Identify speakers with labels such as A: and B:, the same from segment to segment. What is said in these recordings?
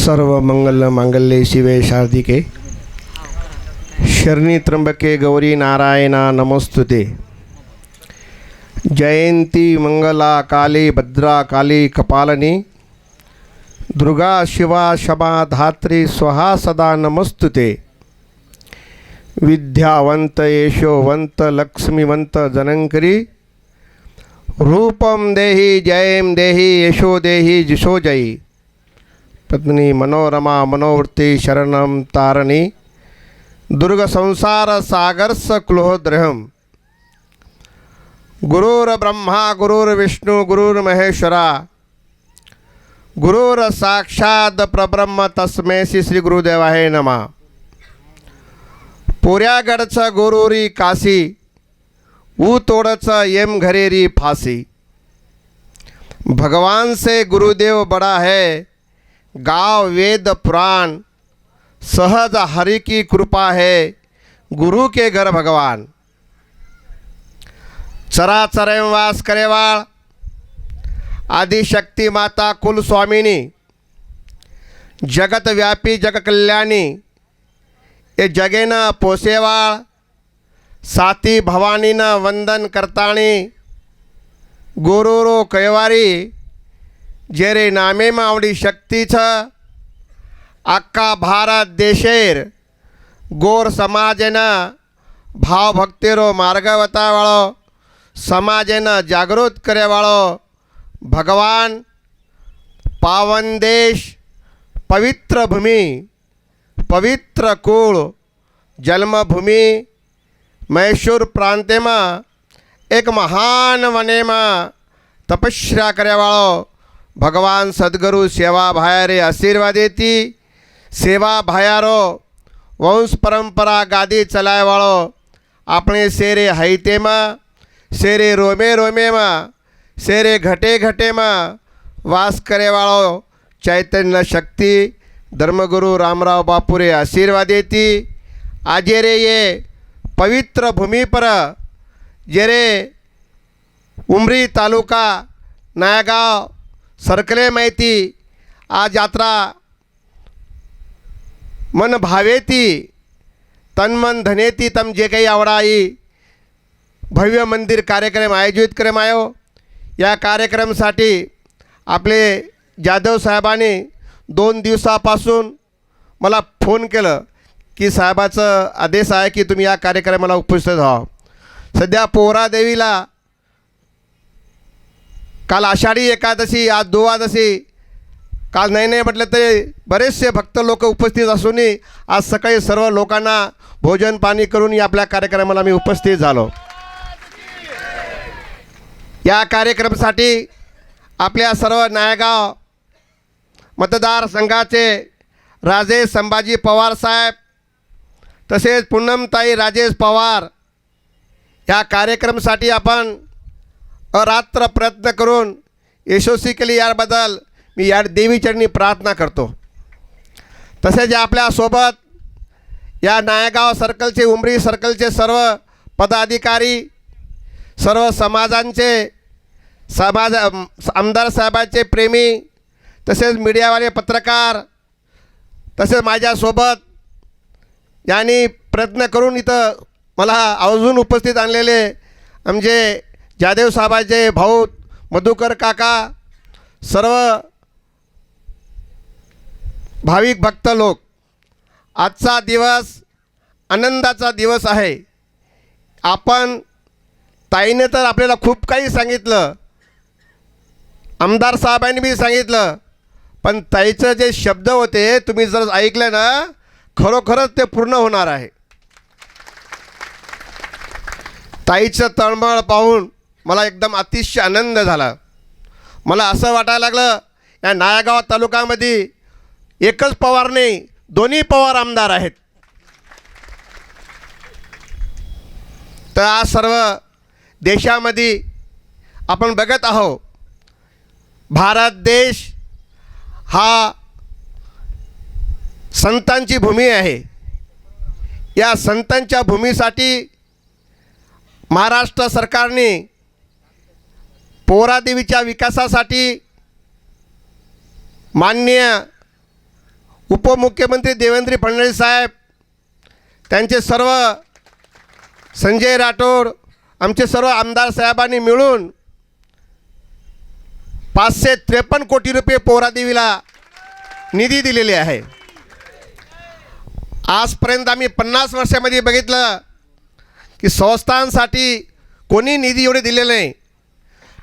A: सर्व मंगल मांगल्ये शिवे शार्दिके शरणी त्र्यंबके गौरी नारायणा नमोस्तुते। जयंती मंगला काली भद्रा काली कपालिनी दुर्गा शिवा क्षमा धात्री स्वाहा सदा नमोस्तुते। विद्यावंत यशोवंत लक्ष्मीवंत जनंकरी रूपम देहि जयम देहि यशो देहि जिशो जयी पत्नी मनोरमा मनोवृत्ति शरणम तारणी दुर्ग संसार सागरस क्लोद्रहम। गुरुर्ब्रह्मा गुरुर्विष्णु गुरुर्महेश्वरा गुरुर साक्षात परब्रह्म तस्मै श्री गुरुदेवाय नमः। पोऱ्यागडच गोरुरी काशी ऊ तोड़च येम घरेरी फांसी। भगवान से गुरुदेव बड़ा है गाव वेद पुराण सहज हरि की कृपा है गुरु के घर भगवान। चराचर वास करेवाळ आदिशक्ति माता कुल स्वामिनी जगत व्यापी जग कल्याणी ए जगेन पोसेवाळ साती भवानीन वंदन करताणी गोरोरो कैवारी जेरे नामे मावडी शक्ती छ आख्खा भारत देशेर गोर समाजेन भावभक्तीरो मार्ग वतावाळो समाजेन जागृत करेवाळो भगवान पावन देश पवित्र भूमि पवित्र कुळ जन्मभूमि मैसूर प्रांते में एक महान वने में तपस्या करेवाळो भगवान सद्गुरु सेवा भायारे आशीर्वाद देती सेवा भायारो वंश परंपरा गादी चलायवाळो अपने शेरे हाईते में शेरे रोमे रोमे में शेरे घटे घटे में वास करेवाळो चैतन्य शक्ति धर्मगुरु रामराव बापुरे आशीर्वाद देती। आजे रे ये पवित्र भूमि पर जेरे उमरी तालुका नायगाव सरकले माहिती आज यात्रा मन भावेती तन मन धनेती तम जे काही आवडाई भव्य मंदिर कार्यक्रम आयोजित करम आयो। या कार्यक्रमासाठी आपले जाधव साहेबांनी 2 दिवसापासून मला फोन केलं की साहेबाचं आदेश आहे की तुम्ही या कार्यक्रमाला उपस्थित व्हा। सध्या पोहरा देवीला काल आषाढी एकादशी आज द्वादशी काल नाही म्हटलं तरी बरेचसे भक्त लोक उपस्थित असूनही आज सकाळी सर्व लोकांना भोजन पाणी करून या आपल्या कार्यक्रमाला मी उपस्थित झालो। या कार्यक्रमासाठी आपल्या सर्व नायगाव मतदारसंघाचे राजेश संभाजी पवार साहेब तसेच पूनमताई राजेश पवार या कार्यक्रमासाठी आपण अरात्र प्रयत्न करून यशस्वी केली याबद्दल मी या देवीचरणी प्रार्थना करतो। तसेच आपल्यासोबत या नायगाव सर्कलचे उमरी सर्कलचे सर्व पदाधिकारी सर्व समाजांचे समाज आमदार साहेबांचे प्रेमी तसेच मीडियावाले पत्रकार तसेच माझ्यासोबत यांनी प्रयत्न करून इथं मला आवर्जून उपस्थित आणलेले आमचे जाधव साहेबांचे भाऊ मधुकर काका सर्व भाविक भक्त लोक आजचा दिवस आनंदाचा दिवस आहे। आपण ताईने तर आपल्याला खूप काही सांगितलं आमदार साहेबांनी बी सांगितलं पण ताईचं जे शब्द होते तुम्ही जर ऐकले ना खरोखरच ते पूर्ण होणार आहे। ताईचं तळमळ पाहून मला एकदम अतिशय आनंद झाला। मला असं वाटायला लागलं या नायगाव तालुक्यामध्ये एकच पवार नाही दोन्ही पवार आमदार आहेत। तर आज सर्व देशामध्ये आपण बघत आहोत भारत देश हा संतांची भूमी आहे। या संतांच्या भूमीसाठी महाराष्ट्र सरकारने पोहरादेवीच्या विकासासाठी माननीय उपमुख्यमंत्री देवेंद्र फडणवीस साहेब, त्यांचे सर्व संजय राठोड, आमचे सर्व आमदार साहेबांनी मिळून 553 कोटी रुपये पोहरादेवीला निधी दिलेले आहे. आजपर्यंत आम्ही 50 वर्षामध्ये बघितलं की संस्थांसाठी कोणी निधी एवढे दिलेले नाही,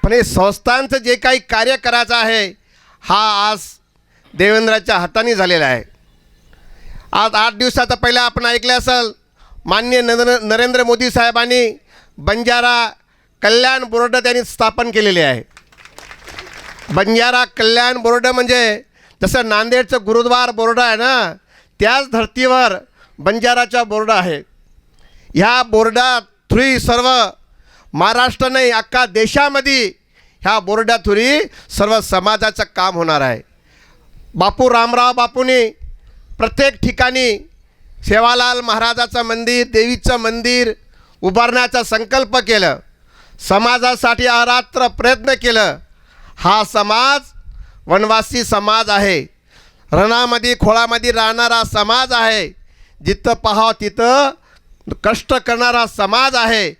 A: पण हे संस्थांचं जे काही कार्य करायचं आहे हा आज देवेंद्राच्या हाताने झालेला आहे. आज 8 दिवसाचा पहिला आपण ऐकलं असेल, माननीय नरेंद्र मोदी साहेबांनी बंजारा कल्याण बोर्ड त्यांनी स्थापन केलेले आहे. बंजारा कल्याण बोर्ड म्हणजे जसं नांदेडचं गुरुद्वार बोर्ड आहे ना, त्याच धर्तीवर बंजाराचा बोर्ड आहे. ह्या बोर्डात थ्रू सर्व महाराष्ट्र नाही अख्खा देशामध्ये ह्या बोर्डा थ्रू सर्व समाजाचं काम होणार आहे. बापू रामराव बापूंनी प्रत्येक ठिकाणी सेवालाल महाराजाचं मंदिर, देवीचं मंदिर उभारण्याचा संकल्प केलं. समाजासाठी अहोरात्र प्रयत्न केलं. हा समाज वनवासी समाज आहे, रणामध्ये खोळामध्ये राहणारा समाज आहे, जिथं पाहावं तिथं कष्ट करणारा समाज आहे.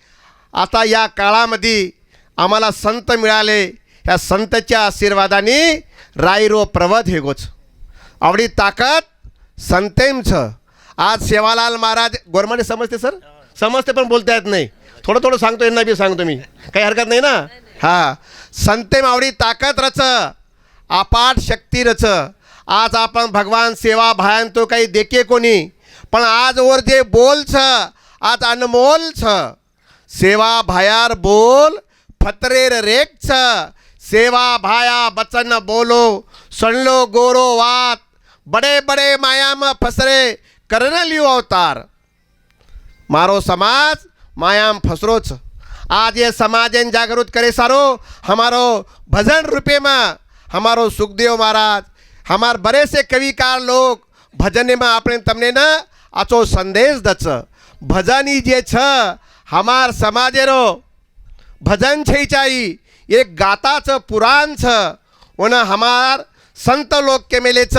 A: आता या काळामध्ये आम्हाला संत मिळाले, ह्या संतच्या आशीर्वादाने रायरो प्रवध हे गोच आवडी ताकद संतेमचं. आज सेवालाल महाराज गोरमाने समजते सर, समजते पण बोलता येत नाही, थोडं थोडं सांगतो, यांना बी सांगतो मी, काही हरकत नाही ना. हां, संते मावडी ताकद रच, अपाट शक्ती रच. आज आपण भगवान सेवा भायन तो काही देखे कोणी, पण आजवर जे बोल छ आज अनमोल छ. सेवा भायार बोल फतरेर रेख छ, सेवा भाया बचन बोलो सणलो गोरो वात. बड़े बड़े मायाम फसरे करन लियो अवतार. मारो समाज मायाम फसरोच. आज ये समाजन जागृत करे सारो हमारो भजन रूपे में हमारो सुखदेव महाराज, हमार बड़े से कविकार लोग भजन में अपने तमने न आचो संदेश दच. भजनी जे छ हमार समाजेरो भजन छैचाई एक गाताच पुराण छ. उन हमार संत लोग के मेले छ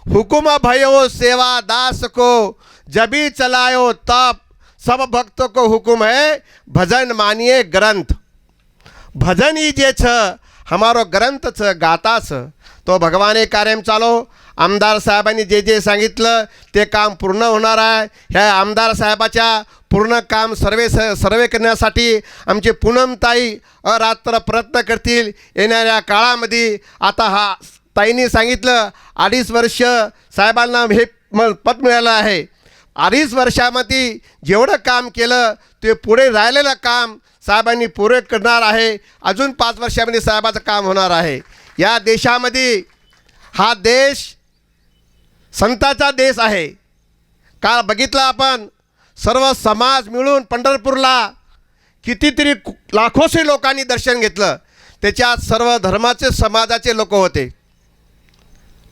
A: हुकुम भयो सेवा दास को, जबी चलायो तप सब भक्तों को हुकुम है भजन मानिए ग्रंथ. भजन ही जे छ हमारो ग्रंथ छ गाता छ. तो भगवाने कार्यम चालो. आमदार साहेबांनी जे जे सांगितलं ते काम पूर्ण होणार आहे. ह्या आमदार साहेबाच्या पूर्ण काम सर्वे करण्यासाठी आमचे पूनमताई अरात्र प्रयत्न करतील येणाऱ्या काळामध्ये. आता हा ताईंनी सांगितलं 2.5 वर्ष साहेबांना हे पद मिळालं आहे. 2.5 वर्षामध्ये जेवढं काम केलं ते पुढे राहिलेलं काम साहेबांनी पुरे करणार आहे. अजून 5 वर्षामध्ये साहेबाचं काम होणार आहे. या देशामध्ये हा देश संताचा देश आहे. काल बघितलं आपण सर्व समाज मिळून पंढरपूरला कितीतरी लाखोशे लोकांनी दर्शन घेतलं. त्याच्यात सर्व धर्माचे समाजाचे लोक होते.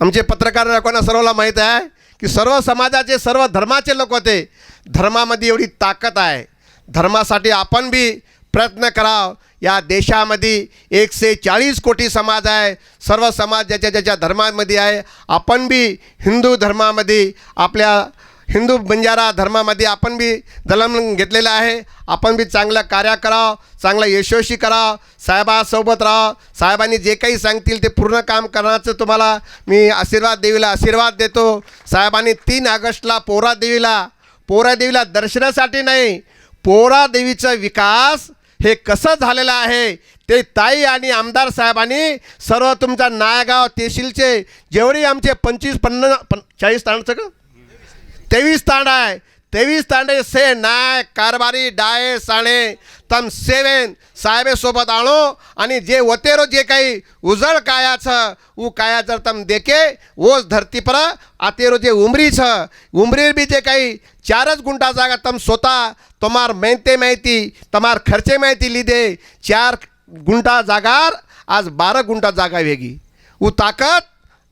A: आमचे पत्रकार लोकांना सर्वांना माहीत आहे की सर्व समाजाचे सर्व धर्माचे लोक होते. धर्मामध्ये एवढी ताकद आहे. धर्मासाठी आपण बी प्रयत्न करावं. या देशामध्ये 140 कोटी समाज आहे. सर्व समाज ज्याच्या ज्याच्या धर्मामध्ये आहे. आपण बी हिंदू धर्मामध्ये आपल्या हिंदू बंजारा धर्मामध्ये आपण बी जन्म घेतलेला आहे. आपण बी चांगलं कार्य करावं, चांगलं यशस्वी करावं, साहेबासोबत राहावं. साहेबांनी जे काही सांगतील ते पूर्ण काम करण्याचं तुम्हाला मी देवीला आशीर्वाद देतो. साहेबांनी 3 ऑगस्टला पोहरादेवीला दर्शनासाठी नाही, पोहरादेवीचा विकास हे कसं झालेलं आहे ते ताई आणि आमदार साहेबांनी सर्व तुमच्या नायगाव तहसीलचे जेवढी आमचे 40 तांडचं का 23 तांडा आहे, 23 तांडे से नाय कारभारी डाये साणे तम सेवेन साहेबेसोबत आणो. आणि जे वतेरो जे काही उजळ कायाचं वो काया जर तम देखे वोच धरती पर आतेरो जे उमरी छ उमरी बी जे काही 4 गुंठा जागा तम स्वतः तुम्हार मेहनते माहिती तुम्हार खर्चे माहिती लीधे 4 गुंठा जागार आज 12 गुंठा जागा वेगी. वो ताकद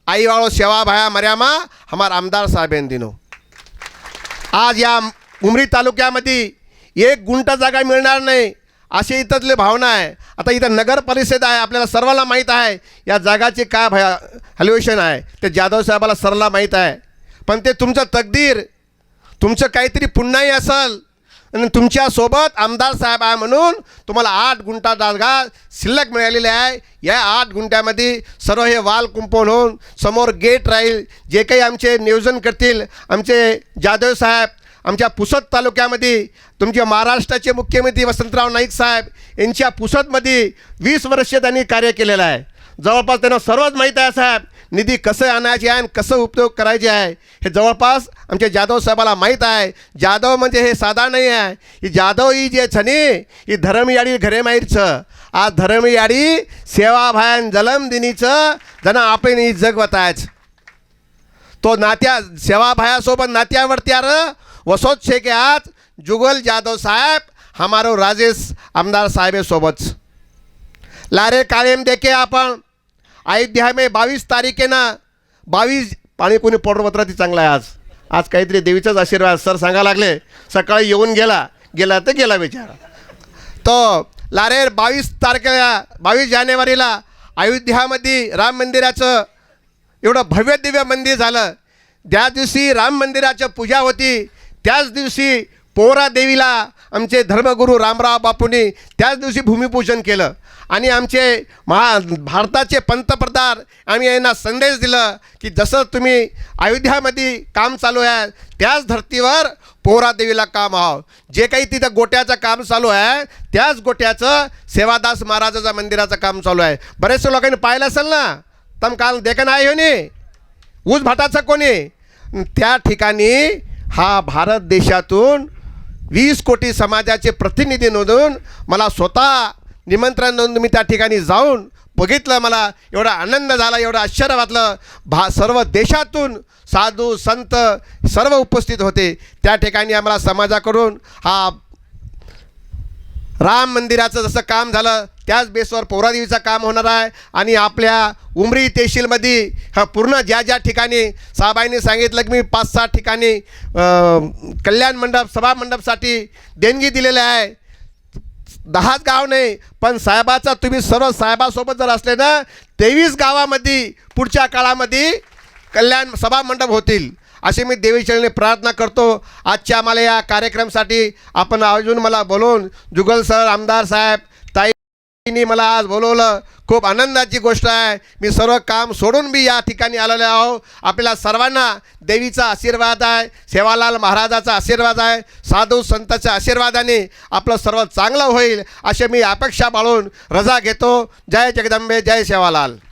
A: आईवाळो सेवा भाया मर्यामा हमार आमदार साहेबांनी दिनो. आज या उमरी तालुक्यामध्ये 1 गुंठा जागा मिळणार नाही असे इथले भावना आहे. आता इथं नगर परिषद आहे, आपल्याला सर्वांना माहीत आहे या जागाचे काय हॅल्युएशन आहे ते जाधव साहेबाला सर्वांना माहीत आहे. पण ते तुमचं तकदीर, तुमचं काहीतरी पुण्याही असेल आणि तुमच्यासोबत आमदार साहेब आहे म्हणून तुम्हाला 8 गुंठा जागा शिल्लक मिळालेली आहे. या 8 गुंठ्यामध्ये सर्व हे वाल कुंपण होऊन समोर गेट राहील. जे काही आमचे नियोजन करतील आमचे जाधव साहेब, आमच्या पुसद तालुक्यामध्ये तुमचे महाराष्ट्राचे मुख्यमंत्री वसंतराव नाईक साहेब यांच्या पुसदमध्ये 20 वर्ष त्यांनी कार्य केलेलं आहे. जवळपास त्यांना सर्वच माहीत आहे साहेब, निधी कसं आणायचे आहे आणि कसं उपयोग करायचे आहे हे जवळपास आमच्या जाधव साहेबाला माहीत आहे. जाधव म्हणजे हे साधा नाही आहे. ही जाधव ही जे छनी ही धरमयाडी घरेमाईरचं. आज धरमयाडी सेवाभान जलमदिनीचं जण आपण ही जग बतायच. तो नात्या सेवाभायासोबत नात्यावरती वसोत छे के आज जुगल जाधव साहेब हमारो राजेश आमदार साहेब सोबत लारे कायम देखे आपण अयोध्या में 22 तारीखेना 22 पाणी कोणी पडर ती चांगला आहे. आज काहीतरी देवीचाच आशीर्वाद सर सांगा लागले. सकाळी येऊन गेला तर गेला बिचारा. तो लारे 22 तारखेला 22 जानेवारीला अयोध्यामध्ये राम मंदिराचं एवढं भव्य दिव्य मंदिर झालं. ज्या दिवशी राम भारताच्या पूजा होती त्याच दिवशी पोहरा देवीला आमचे धर्मगुरू रामराव बापूंनी त्याच दिवशी भूमिपूजन केलं. आणि आमचे भारताचे पंतप्रधान आम्ही यांना संदेश दिलं की जसं तुम्ही अयोध्यामध्ये काम चालू आहे त्याच धर्तीवर पोहरा देवीला काम आहो. जे काही तिथं गोट्याचं काम चालू आहे त्याच गोट्याचं सेवादास महाराजाच्या मंदिराचं काम चालू आहे. बरेचसे लोकांनी पाहिलं असेल ना, तम काल देखन आहे होणे ऊस भाटाचं कोणी. त्या ठिकाणी हा भारत देशातून 20 कोटी समाजाचे प्रतिनिधी नोंदवून मला स्वतः निमंत्रण नोंदवून मी त्या ठिकाणी जाऊन बघितलं. मला एवढा आनंद झाला, एवढं आश्चर्य वाटलं. सर्व देशातून साधू संत सर्व उपस्थित होते. त्या ठिकाणी आम्हाला समाजाकडून हा राम मंदिराचं जसं काम झालं त्याच बेसवर पोहरादेवीचं काम होणार आहे. आणि आपल्या उमरी तहसीलमध्ये हा पूर्ण ज्या ज्या ठिकाणी साहेबांनी सांगितलं की मी 5-6 ठिकाणी कल्याण मंडप सभा मंडपसाठी देणगी दिलेली आहे. 10 गाव नाही पण साहेबाचा तुम्ही सर्व साहेबासोबत जर असले ना 23 गावामध्ये पुढच्या काळामध्ये कल्याण सभा मंडप होतील असे मी देवीचरणी प्रार्थना करतो. आजच्या आम्हाला या कार्यक्रमासाठी आपण अजून मला बोलवून जुगल सर आमदार साहेब ताईंनी मला आज बोलवलं. खूप आनंदाची गोष्ट आहे. मी सर्व काम सोडून मी या ठिकाणी आलेलो आहो. आपल्याला सर्वांना देवीचा आशीर्वाद आहे, सेवालाल महाराजाचा आशीर्वाद आहे, साधू संतांच्या आशीर्वादाने आपलं सर्व चांगलं होईल असे मी अपेक्षा बाळगून रजा घेतो. जय जगदंबे, जय सेवालाल.